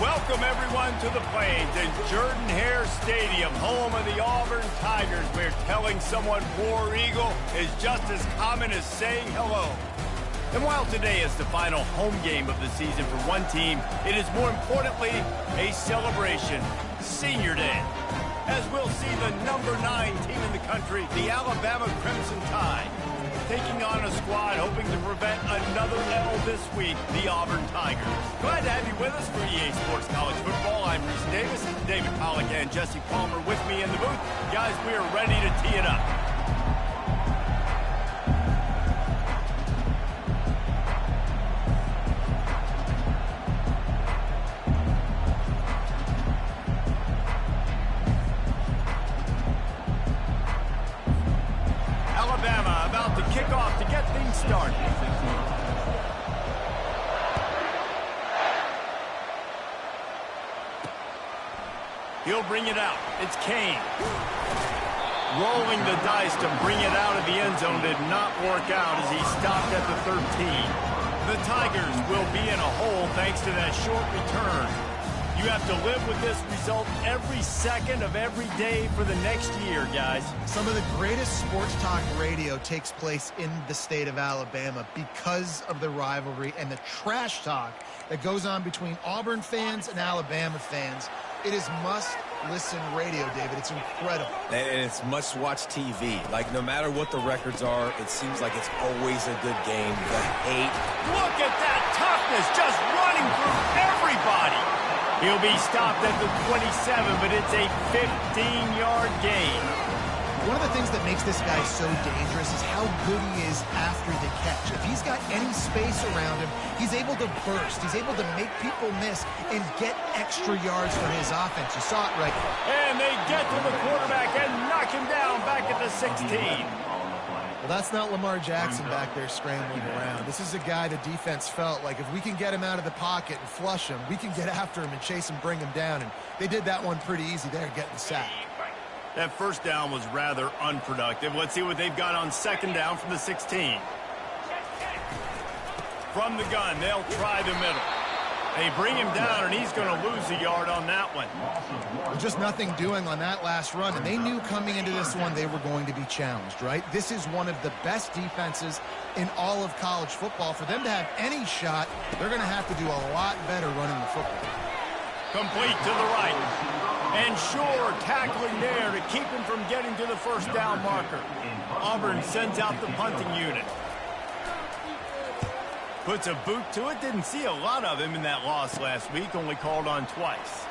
Welcome, everyone, to the Plains and Jordan-Hare Stadium, home of the Auburn Tigers, where telling someone War Eagle is just as common as saying hello. And while today is the final home game of the season for one team, it is more importantly a celebration, Senior Day, as we'll see the number 9 team in the country, the Alabama Crimson Tide, taking on a squad hoping to prevent another L this week, the Auburn Tigers. Glad to have you with us for EA Sports College Football. I'm Reese Davis, David Pollack and Jesse Palmer with me in the booth. Guys, we are ready to tee it up. Start. He'll bring it out. It's Kane. Rolling the dice to bring it out of the end zone did not work out as he stopped at the 13. The Tigers will be in a hole thanks to that short return. You have to live with this result every second of every day for the next year, guys. Some of the greatest sports talk radio takes place in the state of Alabama because of the rivalry and the trash talk that goes on between Auburn fans and Alabama fans. It is must-listen radio, David. It's incredible. And it's must-watch TV. Like, no matter what the records are, it seems like it's always a good game. The hate. Look at that toughness just running through everybody. He'll be stopped at the 27, but it's a 15-yard gain. One of the things that makes this guy so dangerous is how good he is after the catch. If he's got any space around him, he's able to burst. He's able to make people miss and get extra yards for his offense. You saw it right. And they get to the quarterback and knock him down back at the 16. Well, that's not Lamar Jackson back there scrambling around. This is a guy the defense felt like if we can get him out of the pocket and flush him, we can get after him and chase him, bring him down. And they did that one pretty easy there, getting the sack. That first down was rather unproductive. Let's see what they've got on second down from the 16. From the gun, they'll try the middle. They bring him down, and he's going to lose a yard on that one. Just nothing doing on that last run, and they knew coming into this one they were going to be challenged, right? This is one of the best defenses in all of college football. For them to have any shot, they're going to have to do a lot better running the football. Complete to the right. And sure, tackling there to keep him from getting to the first down marker. Auburn sends out the punting unit. Puts a boot to it. Didn't see a lot of him in that loss last week. Only called on twice.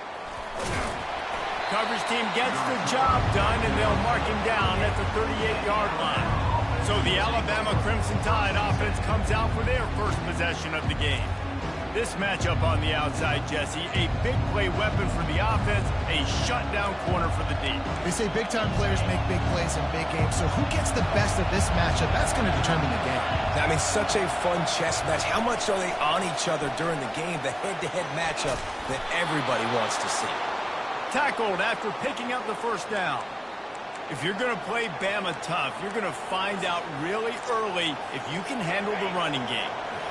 Coverage team gets the job done, and they'll mark him down at the 38-yard line. So the Alabama Crimson Tide offense comes out for their first possession of the game. This matchup on the outside, Jesse, a big play weapon for the offense, a shutdown corner for the D. They say big-time players make big plays in big games, so who gets the best of this matchup? That's going to determine the game. I mean, such a fun chess match. How much are they on each other during the game, the head-to-head matchup that everybody wants to see? Tackled after picking up the first down. If you're going to play Bama tough, you're going to find out really early if you can handle the running game.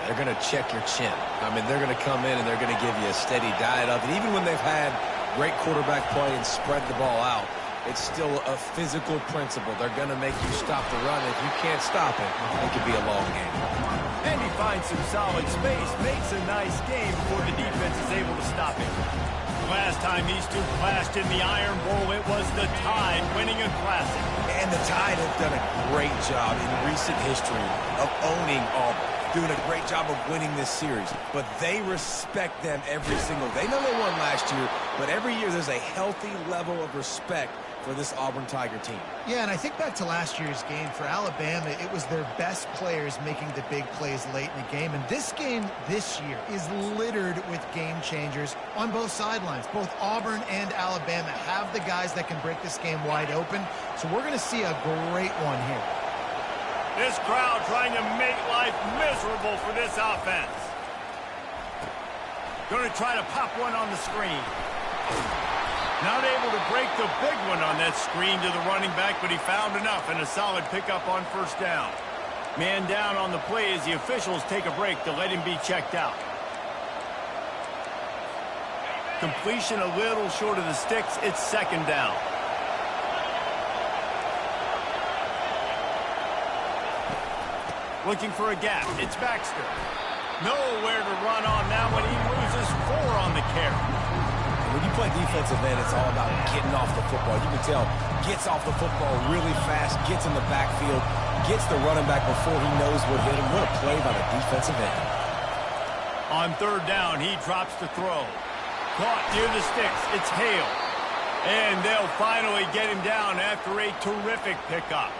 They're going to check your chin. I mean, they're going to come in and they're going to give you a steady diet of it. Even when they've had great quarterback play and spread the ball out, it's still a physical principle. They're going to make you stop the run. If you can't stop it, it could be a long game. And he finds some solid space, makes a nice game before the defense is able to stop it. Last time these two clashed in the Iron Bowl, it was the Tide winning a classic. And the Tide have done a great job in recent history of owning Auburn. Doing a great job of winning this series, but they respect them every single day. They know they won last year, but every year there's a healthy level of respect for this Auburn Tiger team. Yeah, and I think back to last year's game. For Alabama, it was their best players making the big plays late in the game, and this game this year is littered with game changers on both sidelines. Both Auburn and Alabama have the guys that can break this game wide open, so we're going to see a great one here. This crowd trying to make life miserable for this offense. Going to try to pop one on the screen. Not able to break the big one on that screen to the running back, but he found enough and a solid pickup on first down. Man down on the play as the officials take a break to let him be checked out. Completion a little short of the sticks. It's second down. Looking for a gap. It's Baxter. Nowhere to run on now when he loses 4 on the carry. When you play defensive end, it's all about getting off the football. You can tell, gets off the football really fast, gets in the backfield, gets the running back before he knows what hit him. What a play by the defensive end. On third down, he drops the throw. Caught near the sticks. It's Hale. And they'll finally get him down after a terrific pickup.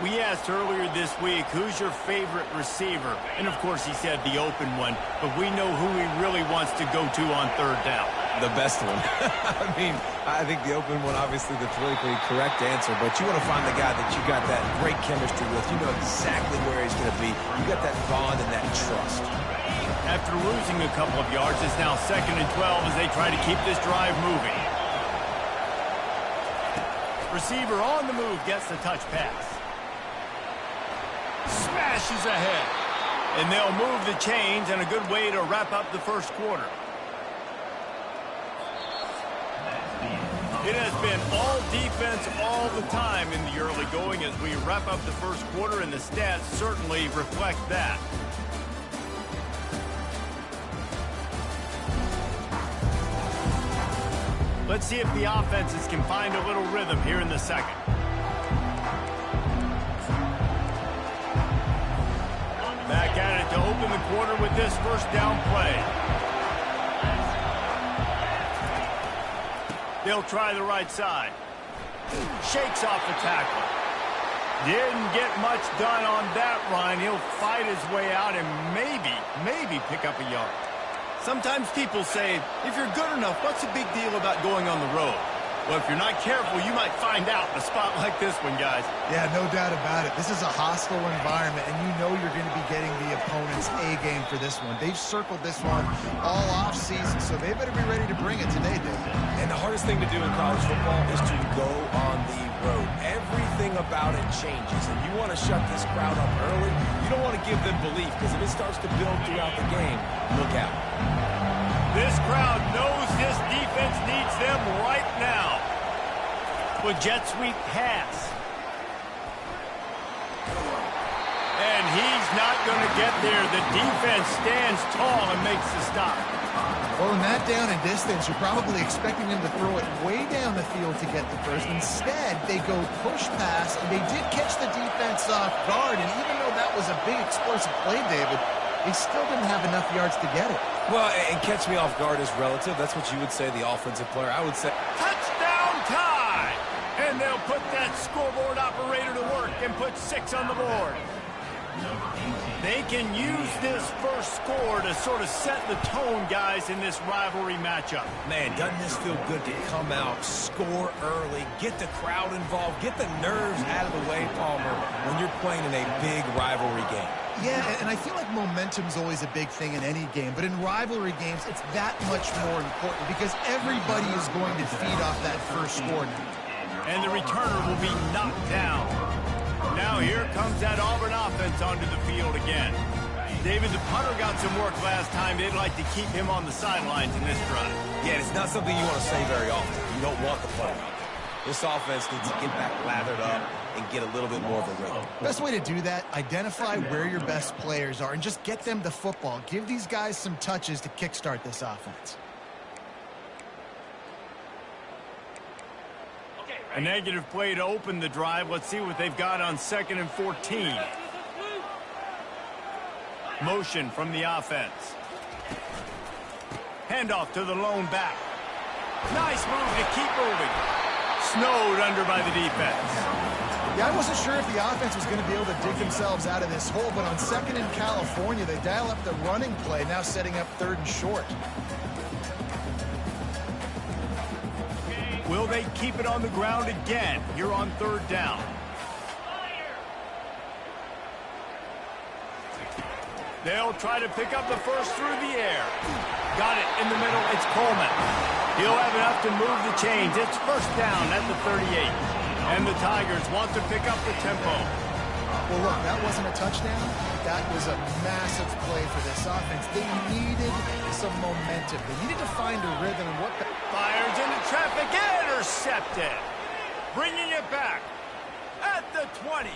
We asked earlier this week, who's your favorite receiver? And, of course, he said the open one. But we know who he really wants to go to on third down. The best one. I mean, I think the open one, obviously the politically correct answer. But you want to find the guy that you got that great chemistry with. You know exactly where he's going to be. You got that bond and that trust. After losing a couple of yards, it's now 2nd and 12 as they try to keep this drive moving. Receiver on the move gets the touch pass. Smashes ahead. And they'll move the chains, and a good way to wrap up the first quarter. It has been all defense all the time in the early going as we wrap up the first quarter, and the stats certainly reflect that. Let's see if the offenses can find a little rhythm here in the second. Back at it to open the quarter with this first down play. They'll try the right side. Shakes off the tackle. Didn't get much done on that run. He'll fight his way out and maybe pick up a yard. Sometimes people say, if you're good enough, what's the big deal about going on the road? Well, if you're not careful, you might find out in a spot like this one, guys. Yeah, no doubt about it. This is a hostile environment, and you know you're going to be getting the opponent's A-game for this one. They've circled this one all off-season, so they better be ready to bring it today, David. And the hardest thing to do in college football is to go on the road. Everything about it changes, and you want to shut this crowd up early. You don't want to give them belief, because if it starts to build throughout the game, look out. This crowd knows this defense needs them right now. With jet sweep pass. And he's not going to get there. The defense stands tall and makes the stop. Well, in that down and distance, you're probably expecting them to throw it way down the field to get the first. Instead, they go push pass, and they did catch the defense off guard. And even though that was a big explosive play, David, they still didn't have enough yards to get it. Well, and catch me off guard is relative. That's what you would say, the offensive player. I would say touchdown tie! And they'll put that scoreboard operator to work and put 6 on the board. They can use this first score to sort of set the tone, guys, in this rivalry matchup. Man, doesn't this feel good to come out, score early, get the crowd involved, get the nerves out of the way, Palmer, when you're playing in a big rivalry game. Yeah, and I feel like momentum's always a big thing in any game, but in rivalry games, it's that much more important because everybody is going to feed off that first score now. And the returner will be knocked down. Now here comes that Auburn offense onto the field again. David, the punter got some work last time. They'd like to keep him on the sidelines in this drive. Yeah, it's not something you want to say very often. You don't want the punter. This offense needs to get back lathered up and get a little bit more of a rhythm. Best way to do that, identify where your best players are and just get them the football. Give these guys some touches to kickstart this offense. A negative play to open the drive. Let's see what they've got on 2nd and 14. Motion from the offense. Handoff to the lone back. Nice move to keep moving. Snowed under by the defense. Yeah, I wasn't sure if the offense was going to be able to dig themselves out of this hole, but on 2nd in California, they dial up the running play, now setting up 3rd and short. Will they keep it on the ground again here on 3rd down? They'll try to pick up the first through the air. Got it in the middle. It's Coleman. He'll have enough to move the chains. It's 1st down at the 38. And the Tigers want to pick up the tempo. Well, look, that wasn't a touchdown. That was a massive play for this offense. They needed some momentum. They needed to find a rhythm. And what fires into traffic, intercepted. Bringing it back at the 20.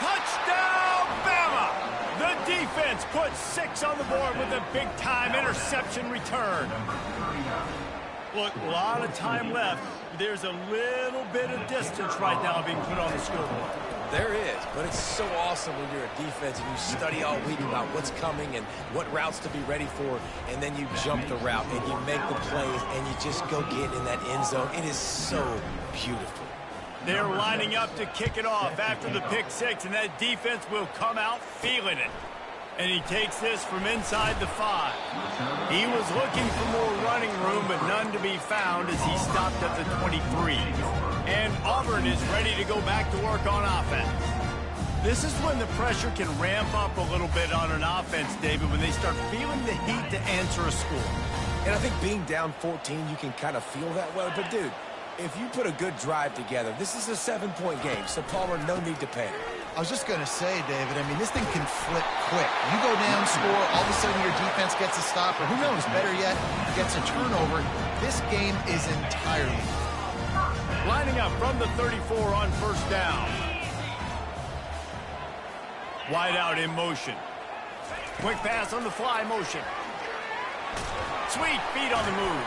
Touchdown, Bama! The defense puts 6 on the board with a big-time interception return. Look, a lot of time left. There's a little bit of distance right now being put on the scoreboard. There is, but it's so awesome when you're a defense and you study all week about what's coming and what routes to be ready for, and then you jump the route and you make the plays and you just go get in that end zone. It is so beautiful. They're lining up to kick it off after the pick 6, and that defense will come out feeling it. And he takes this from inside the 5. He was looking for more running room, but none to be found as he stopped at the 23. And Auburn is ready to go back to work on offense. This is when the pressure can ramp up a little bit on an offense, David, when they start feeling the heat to answer a score. And I think being down 14, you can kind of feel that way. But, dude, if you put a good drive together, this is a 7-point game, so Palmer, no need to panic. I was just going to say, David, I mean, this thing can flip quick. You go down, score, all of a sudden your defense gets a stop, or who knows, better yet, gets a turnover. This game is entirely. Lining up from the 34 on first down. Wide out in motion. Quick pass on the fly motion. Sweet feet on the move.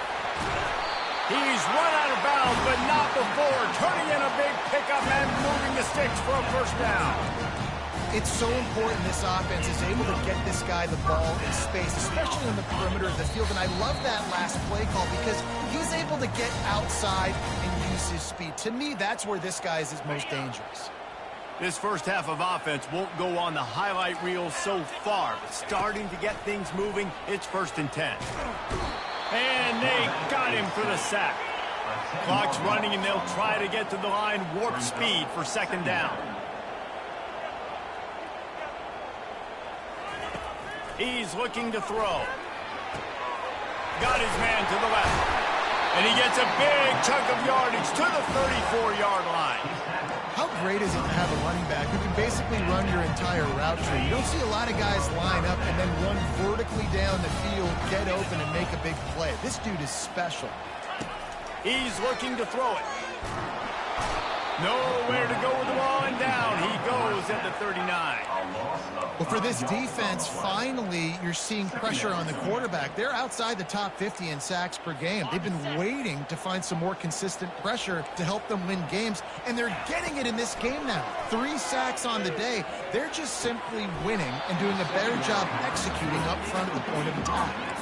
He's run out of bounds, but not before turning in a big pickup and moving the sticks for a first down. It's so important this offense is able to get this guy the ball in space, especially in the perimeter of the field. And I love that last play call because he's able to get outside and use his speed. To me, that's where this guy is his most dangerous. This first half of offense won't go on the highlight reel so far, but starting to get things moving, it's 1st and 10. And they got him for the sack. Clock's running, and they'll try to get to the line warp speed for 2nd down. He's looking to throw. Got his man to the left. And he gets a big chunk of yardage to the 34-yard line. How great is it to have a running back who can basically run your entire route tree? You don't see a lot of guys line up and then run vertically down the field, get open, and make a big play. This dude is special. He's looking to throw it. Nowhere to go with the ball, and down he goes at the 39. Well, for this defense, finally, you're seeing pressure on the quarterback. They're outside the top 50 in sacks per game. They've been waiting to find some more consistent pressure to help them win games, and they're getting it in this game now. 3 sacks on the day. They're just simply winning and doing a better job executing up front at the point of attack.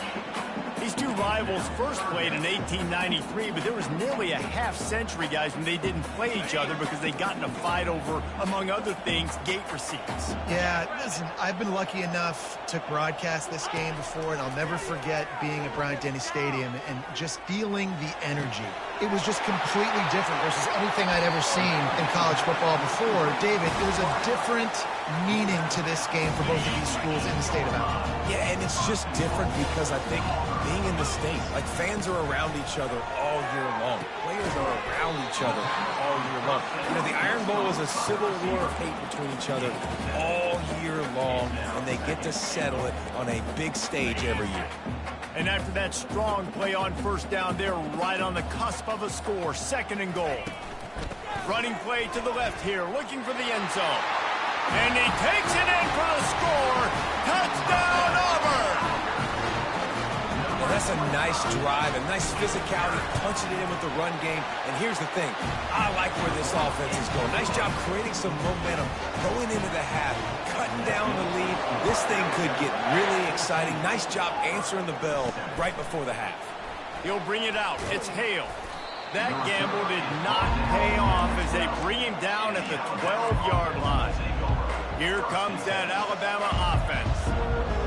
These two rivals first played in 1893, but there was nearly a half-century, guys, when they didn't play each other because they got in a fight over, among other things, gate receipts. Yeah, listen, I've been lucky enough to broadcast this game before, and I'll never forget being at Bryant-Denny Stadium and just feeling the energy. It was just completely different versus anything I'd ever seen in college football before. David, it was a different meaning to this game for both of these schools in the state of Alabama. Yeah, and it's just different because I think being in the state, like fans are around each other all year long. Players are around each other all year long. You know, the Iron Bowl is a civil war of hate between each other all year long, and they get to settle it on a big stage every year. And after that strong play on first down, they're right on the cusp of a score, 2nd and goal. Running play to the left here, looking for the end zone. And he takes it in for the score. Touchdown, Auburn! Well, that's a nice drive, a nice physicality, punching it in with the run game. And here's the thing, I like where this offense is going. Nice job creating some momentum, going into the half, cutting down the lead. This thing could get really exciting. Nice job answering the bell right before the half. He'll bring it out. It's Hale. That gamble did not pay off as they bring him down at the 12-yard line. Here comes that Alabama offense.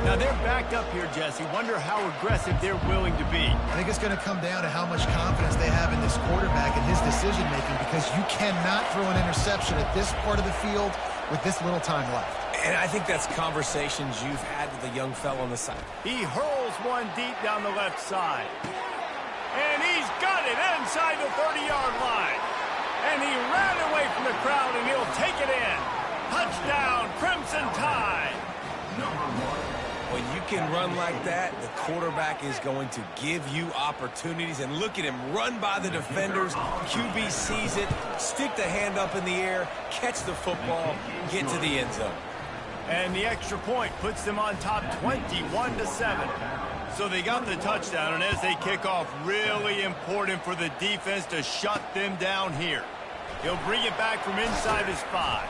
Now they're backed up here, Jesse. Wonder how aggressive they're willing to be. I think it's going to come down to how much confidence they have in this quarterback and his decision-making, because you cannot throw an interception at this part of the field with this little time left. And I think that's conversations you've had with the young fellow on the side. He hurls one deep down the left side. And he's got it inside the 30-yard line. And he ran away from the crowd, and he'll take it in. Touchdown, Crimson Tide! When you can run like that, the quarterback is going to give you opportunities. And look at him run by the defenders. QB sees it, stick the hand up in the air, catch the football, get to the end zone. And the extra point puts them on top 21-7. So they got the touchdown, and as they kick off, really important for the defense to shut them down here. He'll bring it back from inside his 5.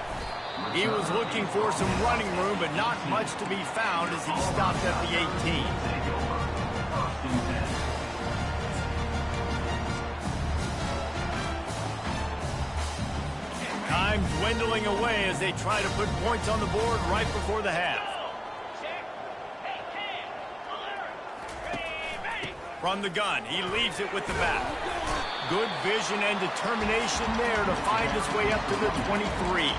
He was looking for some running room, but not much to be found as he stopped at the 18. Time dwindling away as they try to put points on the board right before the half. From the gun, he leaves it with the back. Good vision and determination there to find his way up to the 23.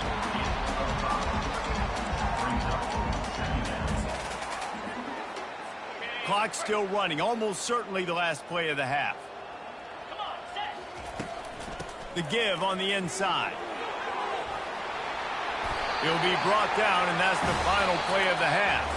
Clock still running, almost certainly the last play of the half. The give on the inside. He'll be brought down, and that's the final play of the half.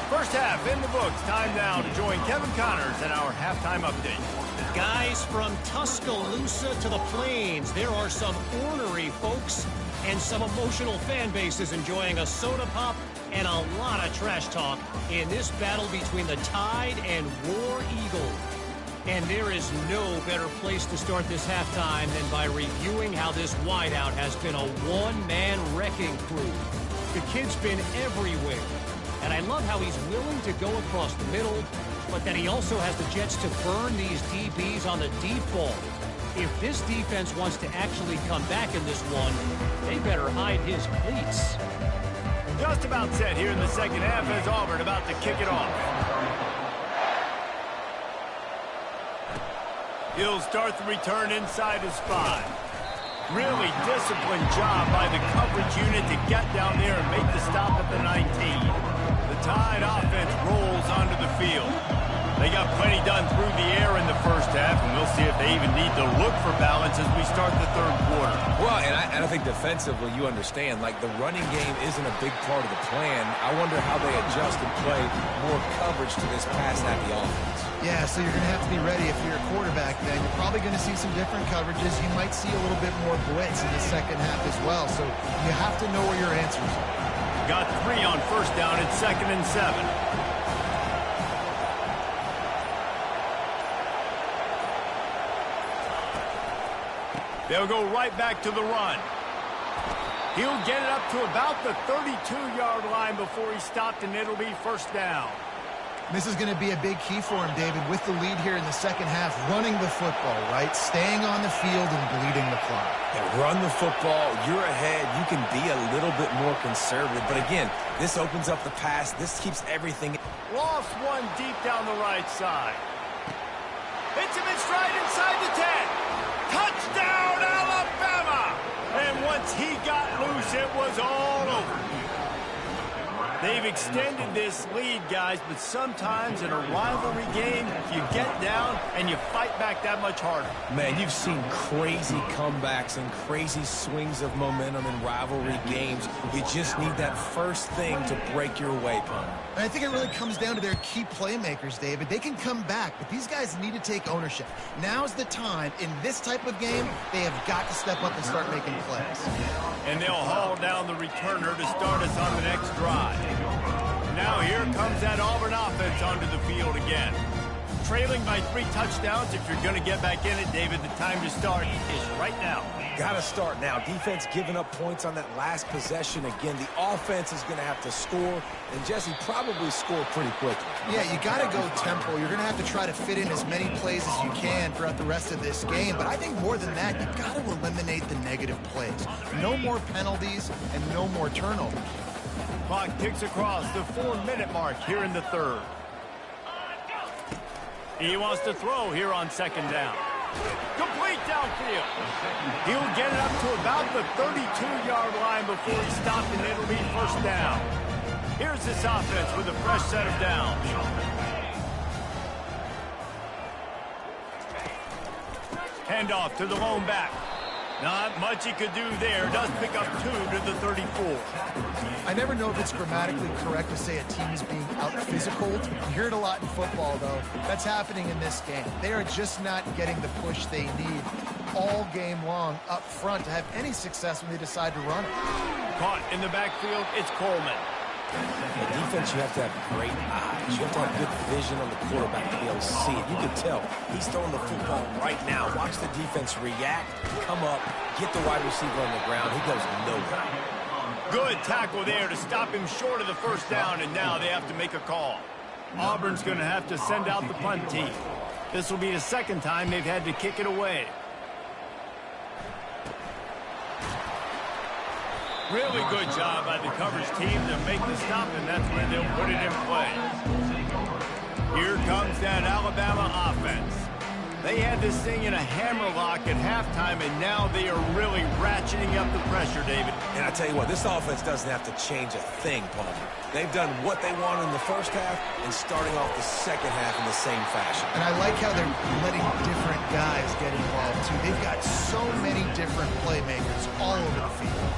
First half in the books. Time now to join Kevin Connors in our halftime update. Guys, from Tuscaloosa to the Plains, there are some ornery folks and some emotional fan bases enjoying a soda pop and a lot of trash talk in this battle between the Tide and War Eagle. And there is no better place to start this halftime than by reviewing how this wideout has been a one-man wrecking crew. The kid's been everywhere. And I love how he's willing to go across the middle, but that he also has the jets to burn these DBs on the deep ball. If this defense wants to actually come back in this one, they better hide his cleats. Just about set here in the second half as Auburn about to kick it off. He'll start the return inside his 5. Really disciplined job by the coverage unit to get down there and make the stop at the 19. The Tide offense rolls onto the field. They got plenty done through the air in the first half, and we'll see if they even need to look for balance as we start the third quarter. Well, and I think defensively, you understand, like the running game isn't a big part of the plan. I wonder how they adjust and play more coverage to this pass-happy offense. Yeah, so you're going to have to be ready if you're a quarterback then. You're probably going to see some different coverages. You might see a little bit more blitz in the second half as well, so you have to know where your answers are. Got 3 on first down at 2nd and 7. They'll go right back to the run. He'll get it up to about the 32-yard line before he's stopped, and it'll be first down. This is going to be a big key for him, David, with the lead here in the second half, running the football, right? Staying on the field and bleeding the clock. Yeah, run the football, you're ahead, you can be a little bit more conservative. But again, this opens up the pass, this keeps everything. Lost one deep down the right side. Hits him in stride inside the 10. Touchdown, Alabama! And once he got loose, it was all over. They've extended this lead, guys, but sometimes in a rivalry game, you get down and you fight back that much harder. Man, you've seen crazy comebacks and crazy swings of momentum in rivalry games. You just need that first thing to break your way, Palmer. And I think it really comes down to their key playmakers, David. They can come back, but these guys need to take ownership. Now's the time. In this type of game, they have got to step up and start making plays. And they'll haul down the returner to start us on the next drive. Now here comes that Auburn offense onto the field again. Trailing by 3 touchdowns. If you're going to get back in it, David, the time to start is right now. Got to start now. Defense giving up points on that last possession. Again, the offense is going to have to score, and Jesse probably score pretty quickly. Yeah, you got to go tempo. You're going to have to try to fit in as many plays as you can throughout the rest of this game. But I think more than that, you've got to eliminate the negative plays. No more penalties and no more turnovers. Clock ticks across the 4-minute mark here in the third. He wants to throw here on second down. Complete downfield. He'll get it up to about the 32-yard line before he's stopped, and it'll be first down. Here's this offense with a fresh set of downs. Handoff to the lone back. Not much he could do there. Does pick up 2 to the 34. I never know if it's grammatically correct to say a team is being out-physicaled. You hear it a lot in football, though. That's happening in this game. They are just not getting the push they need all game long up front to have any success when they decide to run. Caught in the backfield, it's Coleman. The defense, you have to have great eyes. You have to have good vision on the quarterback to be able to see it. You can tell he's throwing the football right now. Watch the defense react, come up, get the wide receiver on the ground. He goes nowhere. Good tackle there to stop him short of the first down, and now they have to make a call. Auburn's going to have to send out the punt team. This will be the second time they've had to kick it away. Really good job by the coverage team to make the stop, and that's where they'll put it in play. Here comes that Alabama offense. They had this thing in a hammerlock at halftime, and now they are really ratcheting up the pressure, David. And I tell you what, this offense doesn't have to change a thing, Palmer. They've done what they wanted in the first half and starting off the second half in the same fashion. And I like how they're letting different guys get involved, too. They've got so many different playmakers all over the field.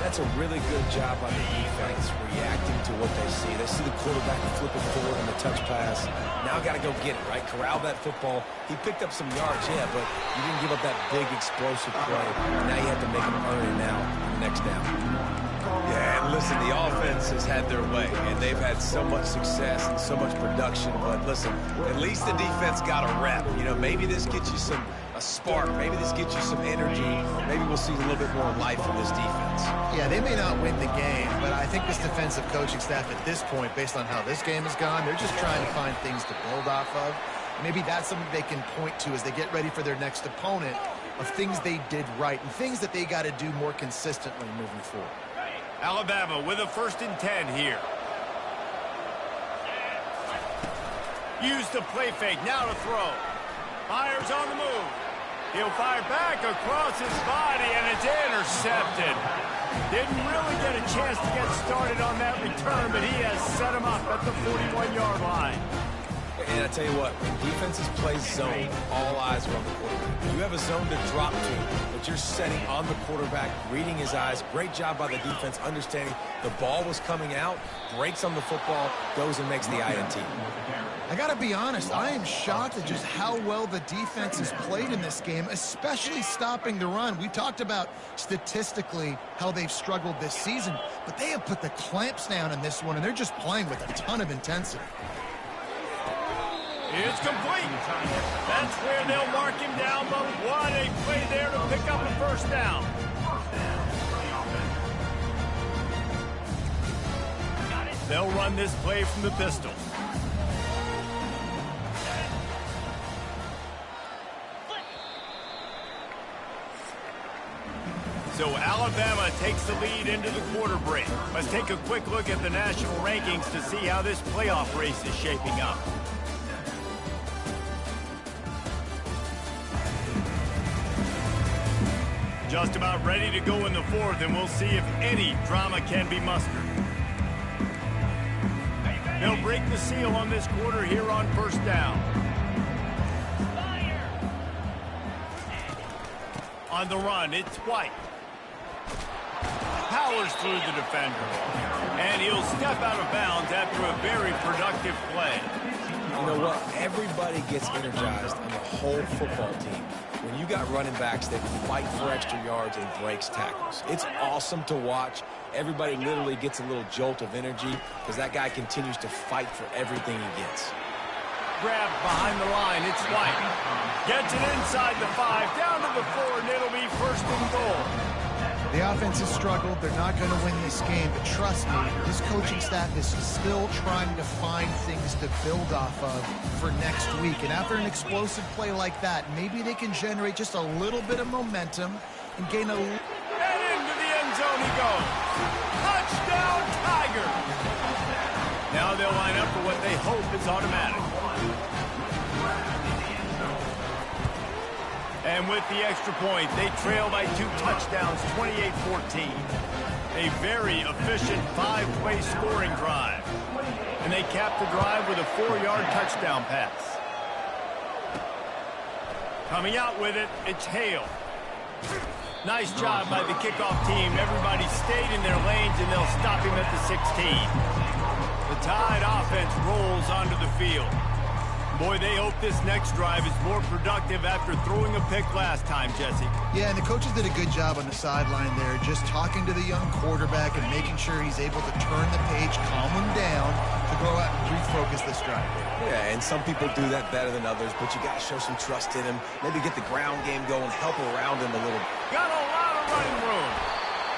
That's a really good job by the defense, reacting to what they see. They see the quarterback flip it forward on the touch pass. Now got to go get it, right? Corral that football. He picked up some yards, yeah, but you didn't give up that big explosive play. Now you have to make him earn it now on the next down. Yeah, and listen, the offense has had their way, and they've had so much success and so much production. But listen, at least the defense got a rep. You know, maybe this gets you a spark. Maybe this gets you some energy. Maybe we'll see a little bit more life from this defense. Yeah, they may not win the game, but I think this defensive coaching staff at this point, based on how this game has gone, they're just trying to find things to build off of. Maybe that's something they can point to as they get ready for their next opponent, of things they did right and things that they got to do more consistently moving forward. Alabama with a 1st and 10 here. Use the play fake, now to throw. Fires on the move. He'll fire back across his body, and it's intercepted. Didn't really get a chance to get started on that return, but he has set him up at the 41-yard line. And I tell you what, when defenses play zone, all eyes are on the quarterback. You have a zone to drop to, but you're setting on the quarterback, reading his eyes. Great job by the defense, understanding the ball was coming out, breaks on the football, goes and makes the INT. I got to be honest, I am shocked at just how well the defense has played in this game, especially stopping the run. We talked about statistically how they've struggled this season, but they have put the clamps down in this one, and they're just playing with a ton of intensity. It's complete. That's where they'll mark him down, but what a play there to pick up a first down. They'll run this play from the pistol. So Alabama takes the lead into the quarter break. Let's take a quick look at the national rankings to see how this playoff race is shaping up. Just about ready to go in the 4th, and we'll see if any drama can be mustered. They'll break the seal on this quarter here on 1st down. On the run, it's White. Powers through the defender. And he'll step out of bounds after a very productive play. You know what? Everybody gets energized on the whole football team when you got running backs that fight for extra yards and breaks tackles. It's awesome to watch. Everybody literally gets a little jolt of energy because that guy continues to fight for everything he gets. Grab behind the line, it's White. Gets it inside the 5, down to the 4, and it'll be 1st and goal. The offense has struggled. They're not going to win this game, but trust me, this coaching staff is still trying to find things to build off of for next week. And after an explosive play like that, maybe they can generate just a little bit of momentum and gain a... And into the end zone he goes. Touchdown, Tiger! Now they'll line up for what they hope is automatic. And with the extra point, they trail by 2 touchdowns, 28-14. A very efficient 5-play scoring drive. And they cap the drive with a 4-yard touchdown pass. Coming out with it, it's Hale. Nice job by the kickoff team. Everybody stayed in their lanes, and they'll stop him at the 16. The Tide offense rolls onto the field. Boy, they hope this next drive is more productive after throwing a pick last time, Jesse. Yeah, and the coaches did a good job on the sideline there, just talking to the young quarterback and making sure he's able to turn the page, calm him down, to go out and refocus this drive. Yeah, and some people do that better than others, but you got to show some trust in him. Maybe get the ground game going, help around him a little. Got a lot of running room.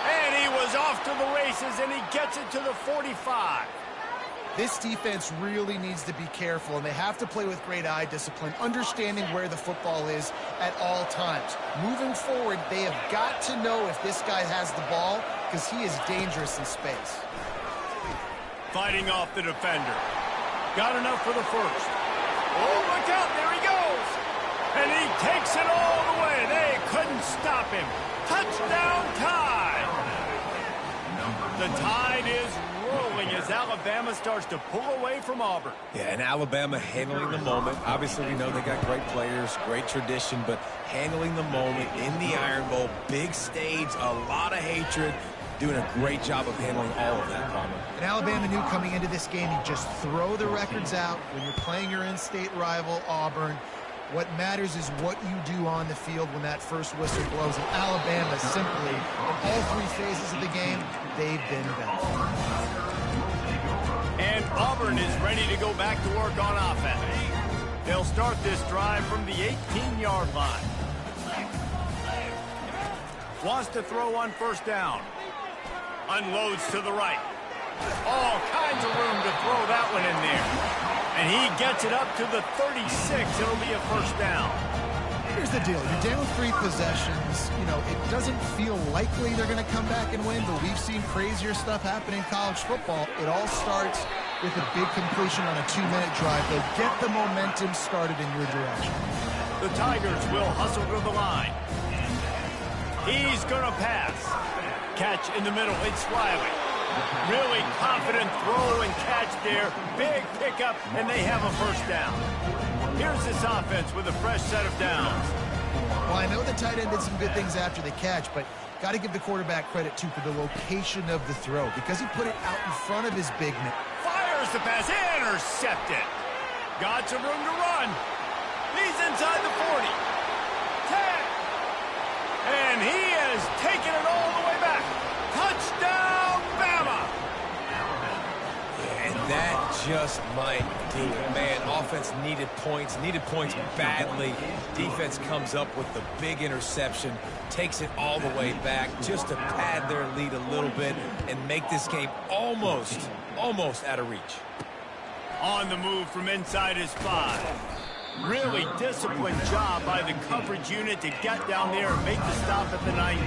And he was off to the races, and he gets it to the 45. This defense really needs to be careful, and they have to play with great eye discipline, understanding where the football is at all times. Moving forward, they have got to know if this guy has the ball, because he is dangerous in space. Fighting off the defender. Got enough for the first. Oh, look out, there he goes. And he takes it all the way. They couldn't stop him. Touchdown Tide. The Tide is rolling as Alabama starts to pull away from Auburn. Yeah, and Alabama handling the moment. Obviously, we know they got great players, great tradition, but handling the moment in the Iron Bowl, big stage, a lot of hatred, doing a great job of handling all of that, Palmer. And Alabama knew coming into this game, you just throw the records out when you're playing your in-state rival, Auburn. What matters is what you do on the field when that first whistle blows. And Alabama simply, in all three phases of the game, they've been better. And Auburn is ready to go back to work on offense. They'll start this drive from the 18-yard line. Wants to throw on first down. Unloads to the right. All kinds of room to throw that one in there. And he gets it up to the 36. It'll be a first down. Here's the deal. You're down 3 possessions. You know, it doesn't feel likely they're going to come back and win, but we've seen crazier stuff happen in college football. It all starts with a big completion on a 2-minute drive. They'll get the momentum started in your direction. The Tigers will hustle to the line. He's going to pass. Catch in the middle. It's Riley. Really confident throw and catch there. Big pickup, and they have a first down. Here's this offense with a fresh set of downs. Well, I know the tight end did some good things after the catch, but got to give the quarterback credit, too, for the location of the throw, because he put it out in front of his big man. Fires the pass. Intercepted. Got some room to run. He's inside the 40. 10. And he has taken it all the way back. Touchdown, Bama! And that just might do it. Man, offense needed points badly. Defense comes up with the big interception, takes it all the way back just to pad their lead a little bit and make this game almost out of reach. On the move from inside his 5. Really disciplined job by the coverage unit to get down there and make the stop at the 19.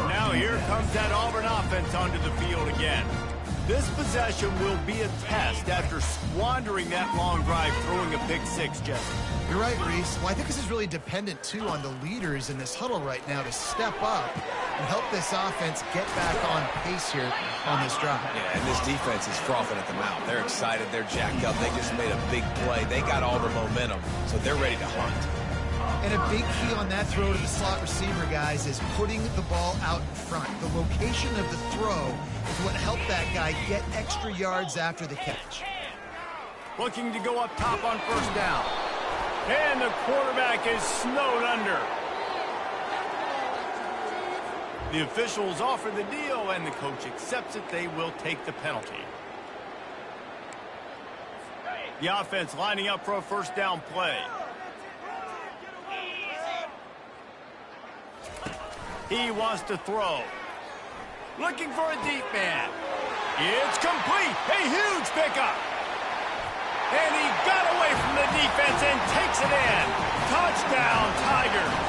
Now here comes that Auburn offense onto the field again. This possession will be a test after squandering that long drive throwing a pick 6, Jesse. You're right, Reese. Well, I think this is really dependent, too, on the leaders in this huddle right now to step up and help this offense get back on pace here on this drive. Yeah, and this defense is frothing at the mouth. They're excited. They're jacked up. They just made a big play. They got all the momentum, so they're ready to hunt. And a big key on that throw to the slot receiver, guys, is putting the ball out in front. The location of the throw is what helped that guy get extra yards after the catch. Looking to go up top on first down. And the quarterback is snowed under. The officials offer the deal, and the coach accepts it. They will take the penalty. The offense lining up for a first down play. He wants to throw. Looking for a deep man. It's complete. A huge pickup. And he got away from the defense and takes it in. Touchdown, Tigers.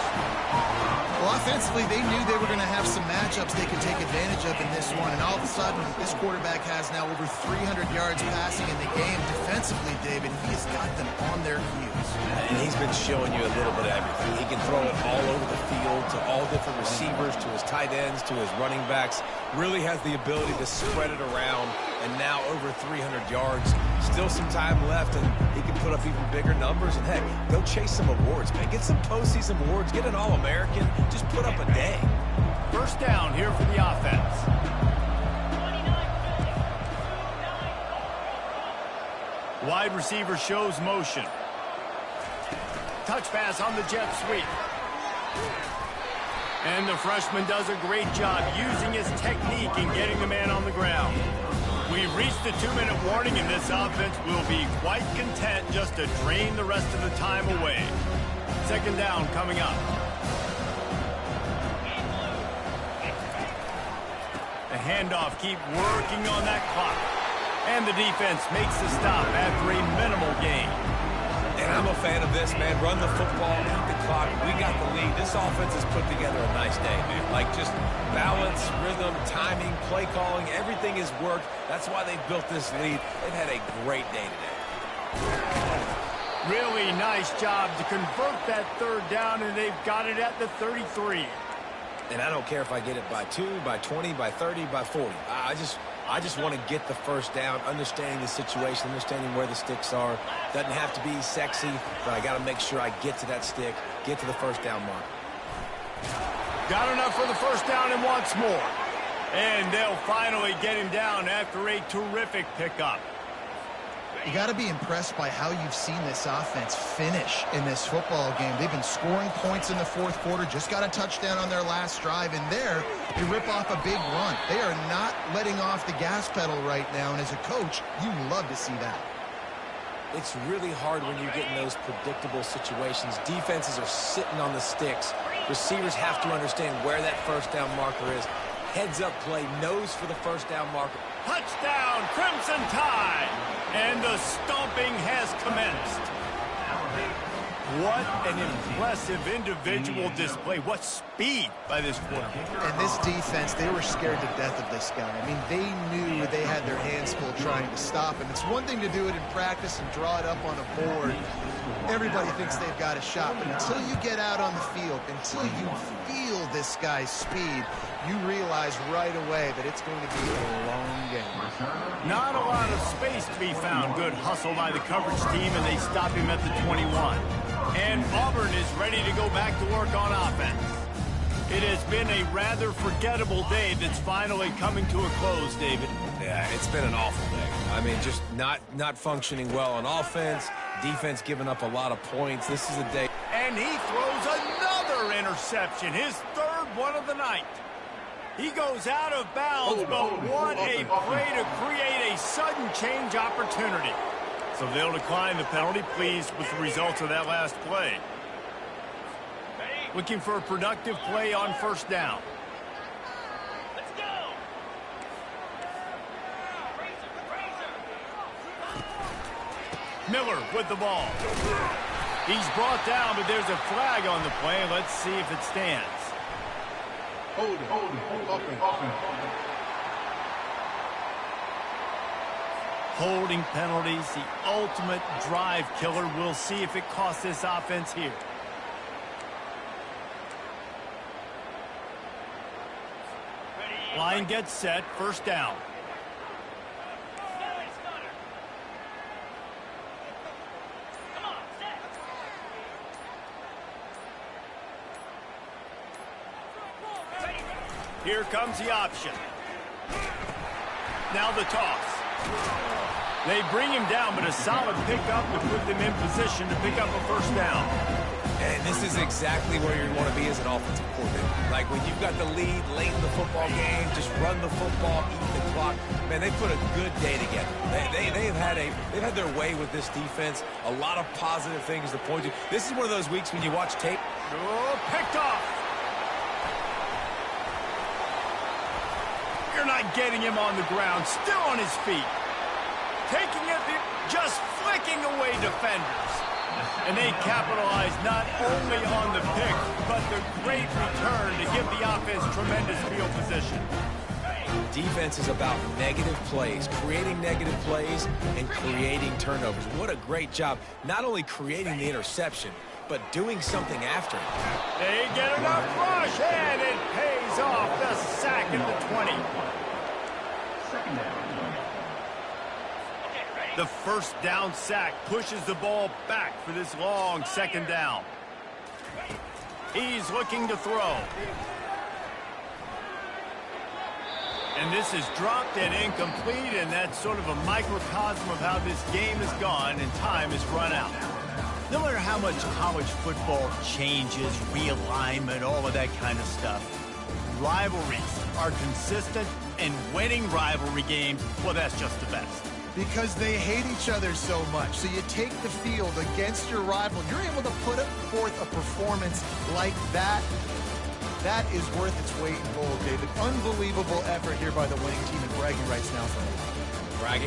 Well, offensively, they knew they were going to have some matchups they could take advantage of in this one. And all of a sudden, this quarterback has now over 300 yards passing in the game. Defensively, David, he has got them on their heels. And he's been showing you a little bit of everything. He can throw it all over the field to all different receivers, to his tight ends, to his running backs. Really has the ability to spread it around and now over 300 yards. Still some time left, and he can put up even bigger numbers. And, heck, go chase some awards, man. Get some postseason awards. Get an All-American. Just put up a day. First down here for the offense. Wide receiver shows motion. Touch pass on the jet sweep. And the freshman does a great job using his technique and getting the man on the ground. We've reached the 2-minute warning, and this offense will be quite content just to drain the rest of the time away. Second down coming up. The handoff, keep working on that clock. And the defense makes the stop after a minimal gain. And I'm a fan of this, man. Run the football, eat the clock. We got the lead. This offense has put together a nice day, man. Like, just balance, rhythm, timing, play calling, everything has worked. That's why they've built this lead. They've had a great day today. Really nice job to convert that third down, and they've got it at the 33. And I don't care if I get it by 2, by 20, by 30, by 40. I just want to get the first down, understanding the situation, understanding where the sticks are. Doesn't have to be sexy, but I got to make sure I get to that stick, get to the first down mark. Got enough for the first down and wants more. And they'll finally get him down after a terrific pickup. You got to be impressed by how you've seen this offense finish in this football game. They've been scoring points in the fourth quarter, just got a touchdown on their last drive, and there they rip off a big run. They are not letting off the gas pedal right now, and as a coach, you love to see that. It's really hard when you get in those predictable situations. Defenses are sitting on the sticks. Receivers have to understand where that first down marker is. Heads up play, nose for the first down marker. Touchdown, Crimson Tide! And the stomping has commenced. What an impressive individual display. What speed by this quarterback. And this defense, they were scared to death of this guy. I mean, they knew they had their hands full trying to stop him. It's one thing to do it in practice and draw it up on a board. Everybody thinks they've got a shot, but until you get out on the field, until you feel this guy's speed, you realize right away that it's going to be a long game. Not a lot of space to be found. Good hustle by the coverage team, and they stop him at the 21. And Auburn is ready to go back to work on offense. It has been a rather forgettable day that's finally coming to a close, David. Yeah, it's been an awful day. I mean, just not functioning well on offense. Defense giving up a lot of points. This is a day. And he throws another interception, his third one of the night. He goes out of bounds, but what a play to create a sudden change opportunity. So they'll decline the penalty, pleased with the results of that last play. Looking for a productive play on first down. Let's go. Miller with the ball. He's brought down, but there's a flag on the play. Let's see if it stands. Hold it. Holding penalties, the ultimate drive killer. We'll see if it costs this offense here. Line gets set, first down. Here comes the option. Now the toss. They bring him down, but a solid pickup to put them in position to pick up a first down. And this is exactly where you want to be as an offensive coordinator. Like when you've got the lead late in the football game, just run the football, eat the clock. Man, they put a good day together. They've had their way with this defense. A lot of positive things to point to. This is one of those weeks when you watch tape. Oh, picked off. You're not getting him on the ground, still on his feet. Taking it, just flicking away defenders. And they capitalize not only on the pick, but the great return to give the offense tremendous field position. Defense is about negative plays, creating negative plays, and creating turnovers. What a great job, not only creating the interception, but doing something after it. They get enough rush, and it pays off. The sack at the 20. Second down. The first down sack pushes the ball back for this long second down. He's looking to throw. And this is dropped and incomplete, and that's sort of a microcosm of how this game has gone and time has run out. No matter how much college football changes, realignment, all of that kind of stuff, rivalries are consistent, and winning rivalry games, well, that's just the best. Because they hate each other so much. So you take the field against your rival. You're able to put forth a performance like that. That is worth its weight in gold, David. Unbelievable effort here by the winning team, and bragging rights now for me. Bragging